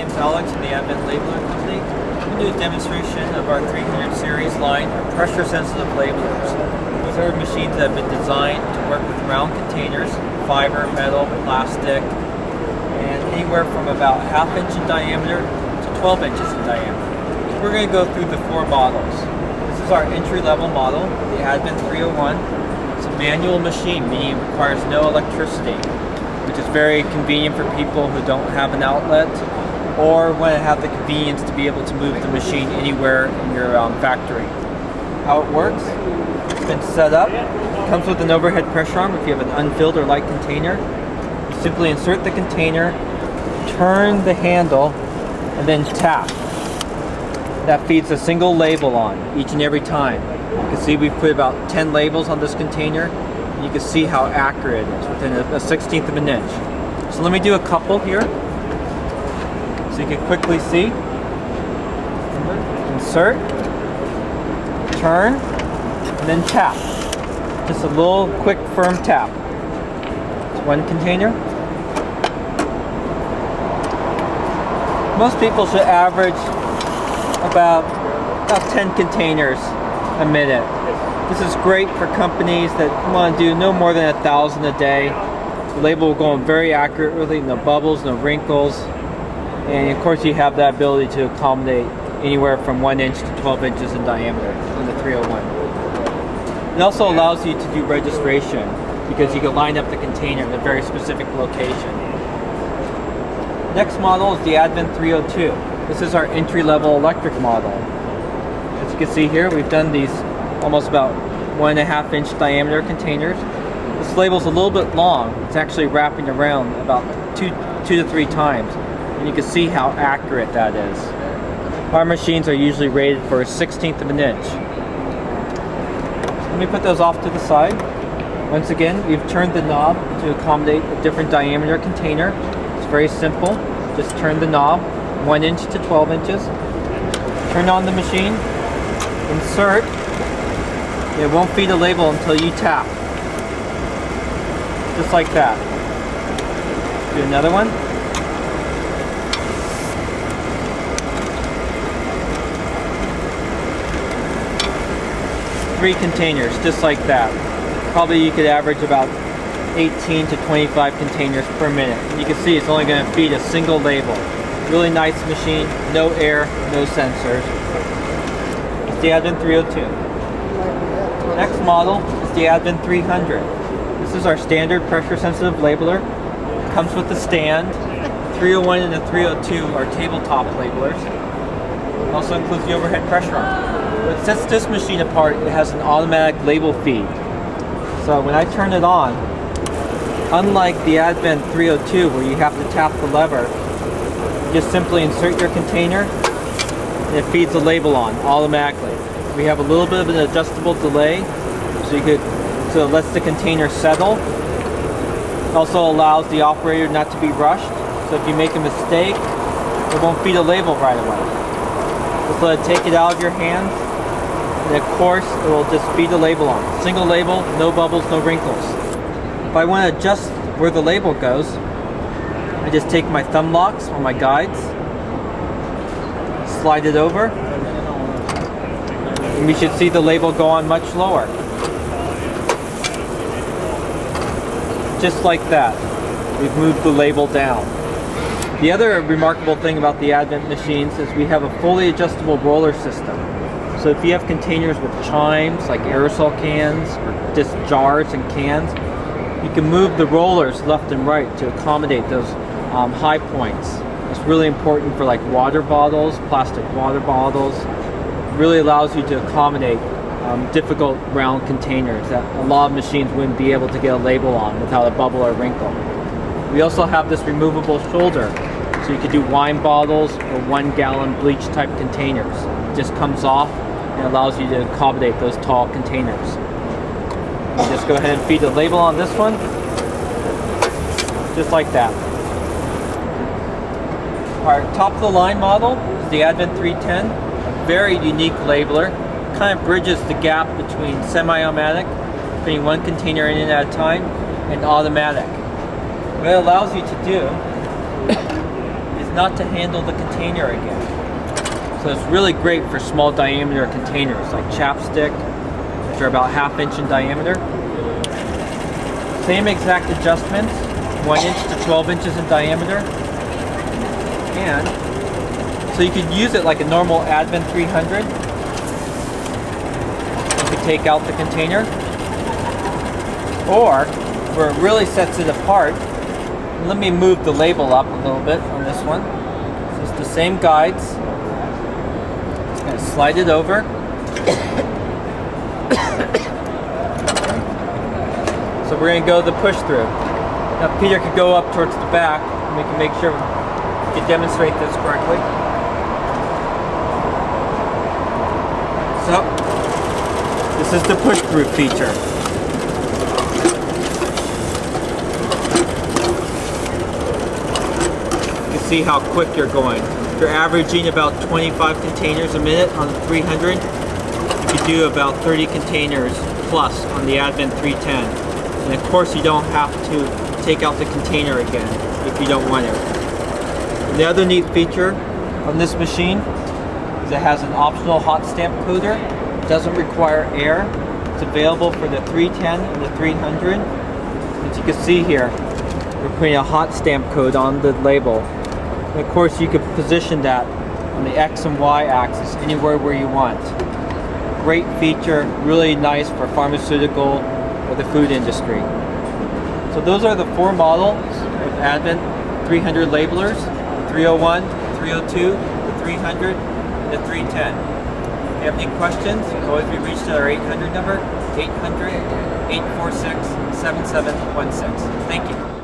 name's Alex from the Advent Labeler Company. We're going to do a demonstration of our 300 series line of pressure-sensitive labelers. These are machines that have been designed to work with round containers, fiber, metal, plastic, and anywhere from about ½ inch in diameter to 12 inches in diameter. We're going to go through the 4 models. This is our entry-level model, the Advent 301. It's a manual machine, meaning it requires no electricity, which is very convenient for people who don't have an outlet or want to have the convenience to be able to move the machine anywhere in your factory. How it works, it's been set up. It comes with an overhead pressure arm if you have an unfilled or light container. You simply insert the container, turn the handle, and then tap. That feeds a single label on each and every time. You can see we've put about 10 labels on this container. You can see how accurate it is within a 1/16 of an inch. So let me do a couple here so you can quickly see. Insert, turn, and then tap. Just a little quick firm tap. It's one container. Most people should average about 10 containers a minute. This is great for companies that want to do no more than 1,000 a day. The label will go on very accurately, no bubbles, no wrinkles, and of course you have that ability to accommodate anywhere from 1 inch to 12 inches in diameter on the 301. It also allows you to do registration because you can line up the container in a very specific location. Next model is the Advent 302. This is our entry-level electric model. As you can see here, we've done these almost about 1½ inch diameter containers. This label's a little bit long. It's actually wrapping around about two to three times. And you can see how accurate that is. Our machines are usually rated for a 1/16 of an inch. Let me put those off to the side. Once again, we've turned the knob to accommodate a different diameter container. It's very simple. Just turn the knob 1 inch to 12 inches. Turn on the machine. Insert. It won't feed a label until you tap. Just like that. Do another one. Three containers, just like that. Probably you could average about 18 to 25 containers per minute. And you can see it's only going to feed a single label. Really nice machine, no air, no sensors. It's the Advent 302. Next model is the Advent 300. This is our standard pressure-sensitive labeler. It comes with the stand. 301 and the 302 are tabletop labelers. It also includes the overhead pressure arm. What sets this machine apart, it has an automatic label feed. So when I turn it on, unlike the Advent 302 where you have to tap the lever, you just simply insert your container and it feeds the label on automatically. We have a little bit of an adjustable delay, so it lets the container settle. It also allows the operator not to be rushed, so if you make a mistake, it won't feed a label right away. Just let it take it out of your hands, and of course, it will just feed the label on. Single label, no bubbles, no wrinkles. If I want to adjust where the label goes, I just take my thumb locks on my guides, slide it over, and we should see the label go on much lower. Just like that. We've moved the label down. The other remarkable thing about the Advent machines is we have a fully adjustable roller system. So if you have containers with chimes, like aerosol cans, or just jars and cans, you can move the rollers left and right to accommodate those high points. It's really important for like water bottles, plastic water bottles. It really allows you to accommodate difficult round containers that a lot of machines wouldn't be able to get a label on without a bubble or wrinkle. We also have this removable shoulder, so you could do wine bottles or 1 gallon bleach type containers. It just comes off and allows you to accommodate those tall containers. You just go ahead and feed the label on this one, just like that. Our top of the line model is the Advent 310, a very unique labeler. Kind of bridges the gap between semi-automatic, putting one container in at a time, and automatic. What it allows you to do is not to handle the container again. So it's really great for small diameter containers like chapstick, which are about 1/2 inch in diameter. Same exact adjustments, 1 inch to 12 inches in diameter. And so you could use it like a normal Advent 300. You could take out the container. Or, where it really sets it apart, let me move the label up a little bit on this one. So it's the same guides. Just going to slide it over. So we're going to go the push through. Now Peter could go up towards the back and we can make sure we can demonstrate this correctly. So, this is the push through feature. You can see how quick you're going. If you're averaging about 25 containers a minute on the 300, you could do about 30 containers plus on the Advent 310. And of course you don't have to take out the container again if you don't want it. And the other neat feature on this machine is it has an optional hot stamp coater. It doesn't require air. It's available for the 310 and the 300. As you can see here, we're putting a hot stamp code on the label. And of course you could position that on the X and Y axis anywhere where you want. Great feature, really nice for pharmaceutical or the food industry. So those are the 4 models of Advent 300 labelers: 301, 302, the 300, and the 310. If you have any questions, you can always be reached at our 800 number, 800-846-7716. Thank you.